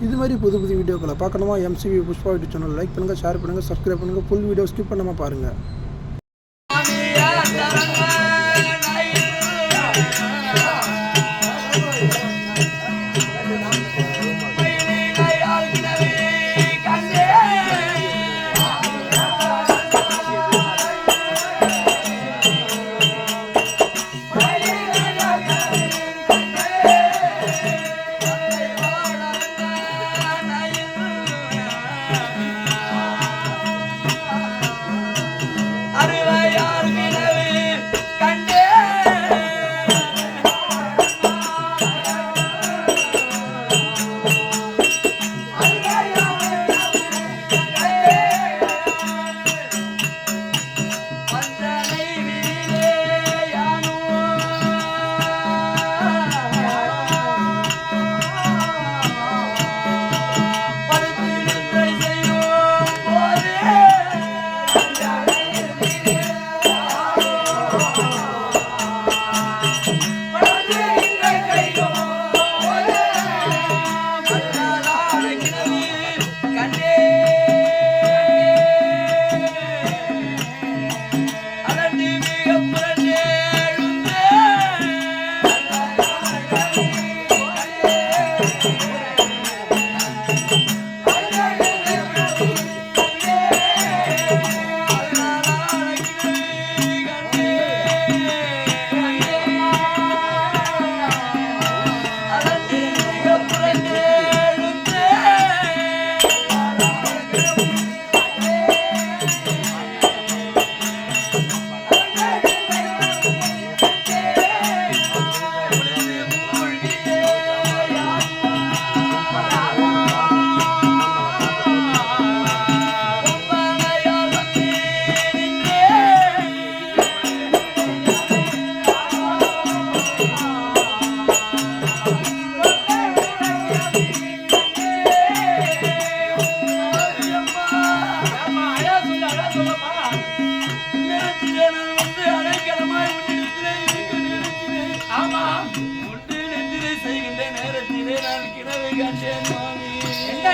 இது மாதிரி புது புது வீடியோக்களை பார்க்கணுமா MCV Pushpa YouTube channel like பண்ணுங்கள், ஷேர் பண்ணுங்கள், சப்ஸ்கிரைப் பண்ணுங்கள். ஃபுல் வீடியோ ஸ்கிப் பண்ணாமல் பாருங்கள்.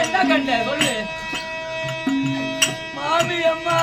என்ன கண்ட சொல்லு மாமி அம்மா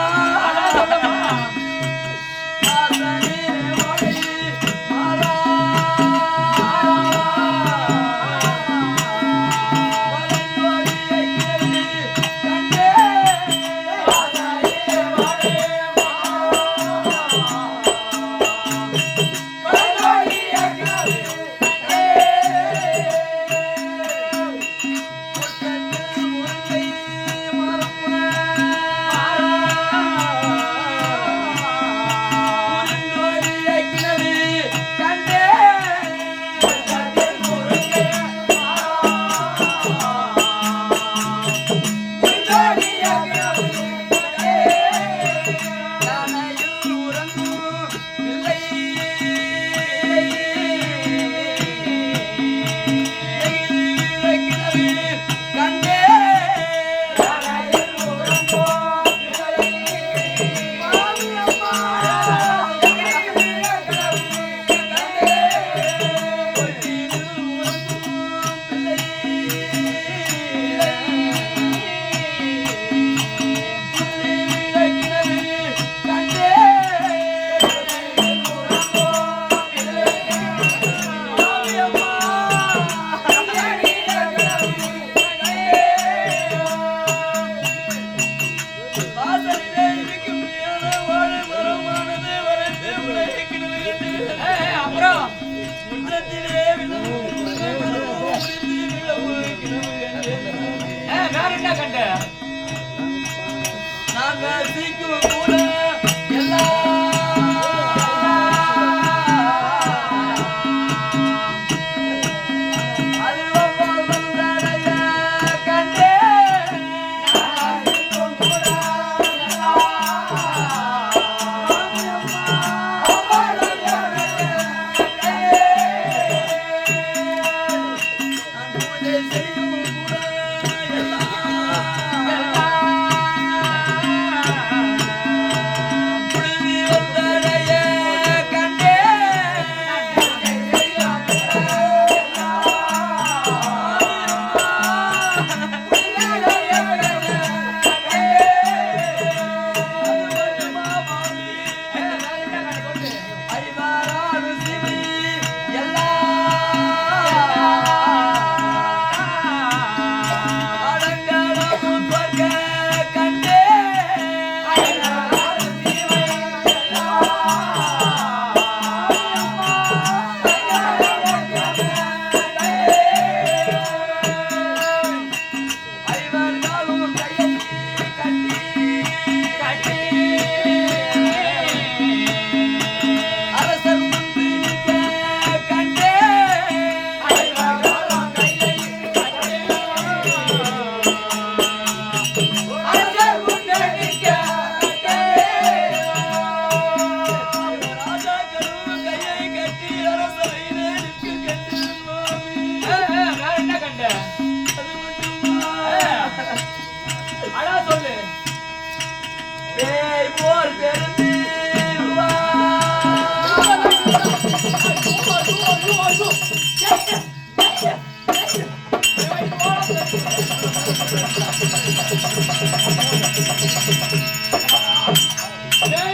பேய்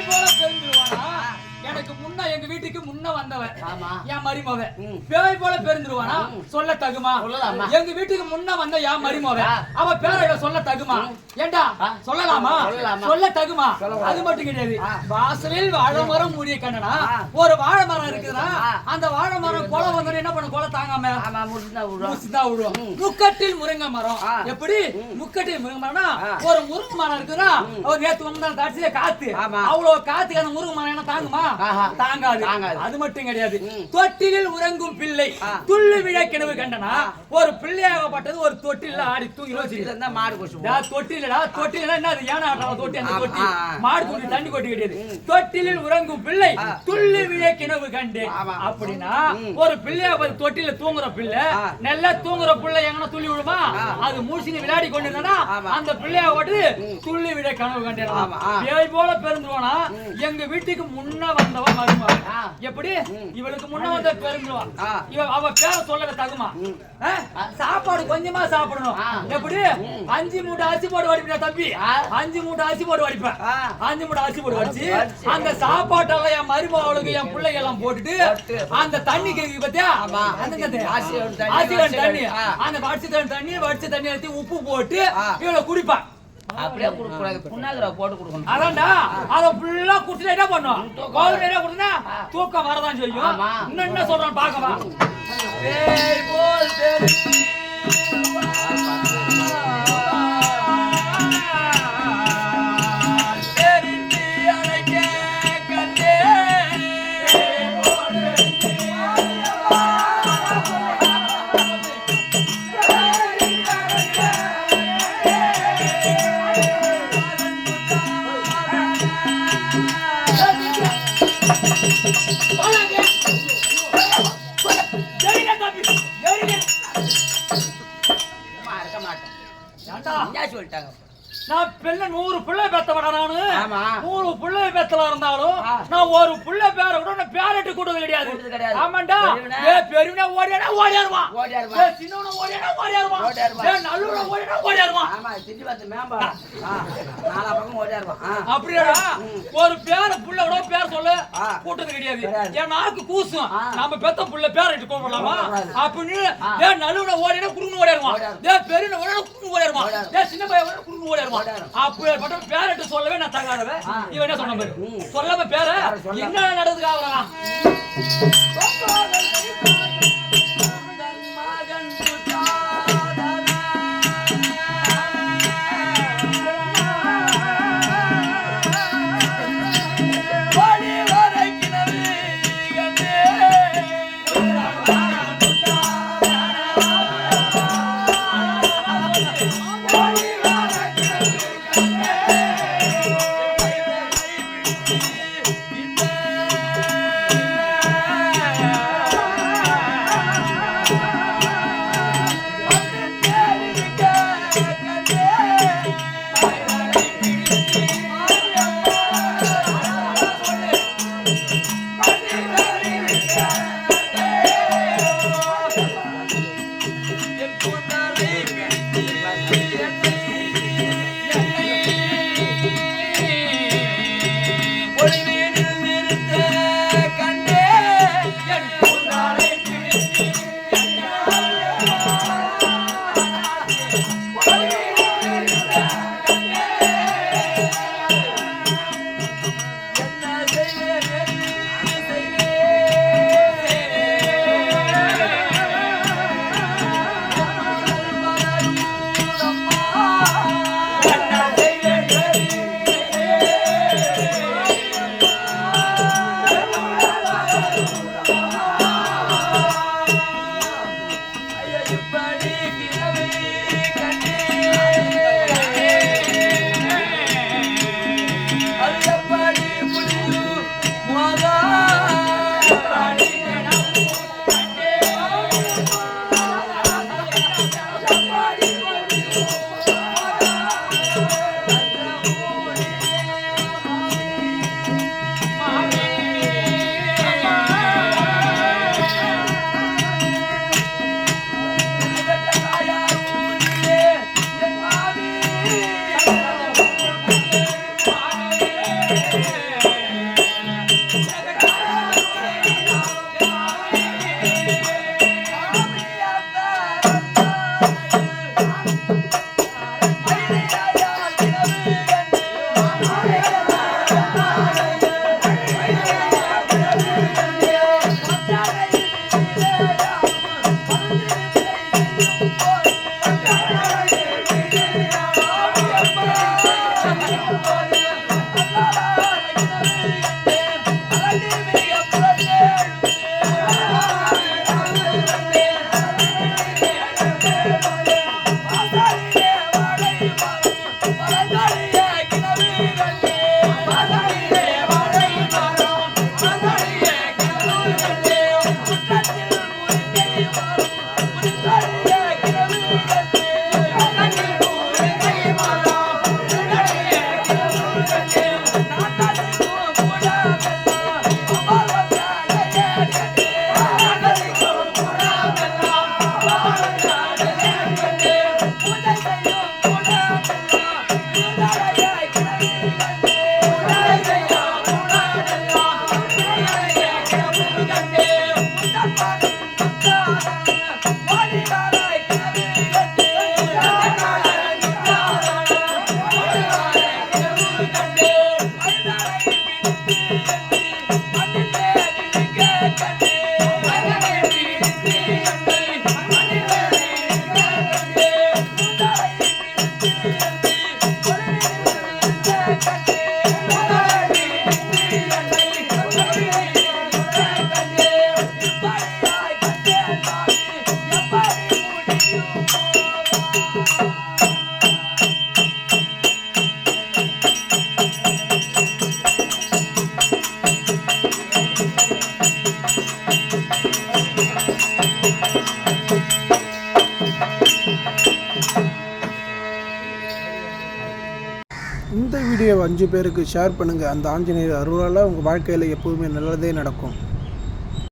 போல பெருந்துருவானா? எனக்கு முன்ன எங்க வீட்டுக்கு முன்ன வந்தவன் என் மருமவன் பேய் போல பெருந்துருவானா? சொல்ல தகுமா? எங்க வீட்டுக்கு முன்ன வந்த என் மருமவன் அவ பேரை சொல்ல தகுமா? ஏண்டா சொல்லலாமா? சொல்ல தகுமா? அது மட்டும் கிடையாது. வாசலில் வாழை மரம் மூடிய கண்ணனா, ஒரு வாழை மரம் இருக்குதுன்னா அந்த வாழை மரம் கொலை வந்து என்ன பண்ண கொலை தாங்காம விழும். முக்கட்டில் முருங்கை மரம். எப்படி முக்கட்டில் முருங்கை மரம்னா ஒரு முருங்கை மரம் இருக்குதுன்னா ஒரு நேத்து வந்து தாட்சியில காத்து அவ்வளவு காத்துக்கு அந்த முருங்கை மரம் என்ன தாங்குமா? தாங்காது. அது மட்டும் கிடையாது. தொட்டிலில் உறங்கும் பிள்ளை துள்ளு விழ கிணவு கண்டனா, ஒரு பிள்ளையாகப்பட்டது ஒரு தொட்டில ஆடி தூங்கி தொட்டிலடா தொட்டில என்ன ஏனா தொட்டி அந்த தொட்டி மாடு தூக்கி தண்ணி கொட்டி கிடையாது. தொட்டிலில் உறங்கும் பிள்ளை துள்ளு விழ கிணவு கண்டு அப்படின்னா ஒரு பிள்ளைய தொட்டில தூங்குற பிள்ளை நல்லா தூங்குற பிள்ளை எங்கன்னா துள்ளி விழுமா? அது மூழ்கி விளையாடி கொண்டிருந்தா அந்த பிள்ளைய ஓட்டு துள்ளி விழ கனவு கண்டேன். பேய் போல பெருந்துருவானா? எங்க வீட்டுக்கு முன்ன வந்தவன் மருமகன். எப்படி இவளுக்கு முன்ன வந்த பெருந்துருவான். அவ பேரை சொல்ல தகுமா? சாப்பாடு கொஞ்சமா சாப்பிடணும். எப்படி 5 மூட்டை அரிசி போட்டு வடிப்பா தம்பி? 5 மூட்டை அரிசி போட்டு வடிப்பேன். 5 மூட்டை அரிசி போட்டு வடிச்சு அந்த சாப்பாட்டெல்லாம் என் மருமகளுக்கு என் பிள்ளைங்க எல்லாம் போட்டுட்டு அந்த தண்ணி கேக்கு பத்தியா தண்ணி அந்த வடிச்ச தண்ணி எடுத்து உப்பு போட்டு இவளை குடிப்பான். அப்படியே குடுக்கூடாது, புண்ணாக்குற போட்டு கொடுக்கணும். அதான்டா அத ஃபுல்லா குடிச்சிட்டு என்ன பண்ணும்? கோல் நிறைய குடினா தூக்கம் வரதான் செய்யும். இன்னும் என்ன சொல்றான் பாக்கவா? பேய் போல் சொல்லிட்டாங்க. நான் பிள்ளை 100 பிள்ளை பெத்தவடா நானு. 100 பிள்ளை பெத்தலா இருந்தாலும் நான் ஒரு பிள்ளை பேர கூட நான் பேரட்டு கூட்டது கிடையாது. ஆமாண்டா. பெரியவனே ஓடியாருவான். சின்னவனே ஓடியாருவான். நல்லவனே ஓடியாருவான். ஆமா திட்டி வந்து மேம்பா நாலா பக்கம் ஓடியாருவான். அப்படியே ஒரு பேர புள்ள கூட பேர் சொல்ல கூட்டது கிடையாது. என் நாக்கு கூசும். நம்ம பெத்த புள்ள பேரட்டு கூப்பிடலாமா? அப்படின்னு நல்லவனே ஓடினா குடுங்க ஓடியாருவான். பெரியவனே ஓடினா குடுங்க ஓடியாருவான். சின்ன பையன் ஓடினா குடுங்க ஓடியாருவான். அப்பேற்பட்ட பேரட்டு சொல்லவே நான் தகாதவன். இவன் என்ன சொன்ன பாரு? சொல்லாம பேர என்ன நடந்துக்கு ஆவறான்? வீடியோவை 5 பேருக்கு ஷேர் பண்ணுங்கள். அந்த ஆஞ்சநேயர் அருளால் உங்கள் வாழ்க்கையில் எப்போதுமே நல்லதே நடக்கும்.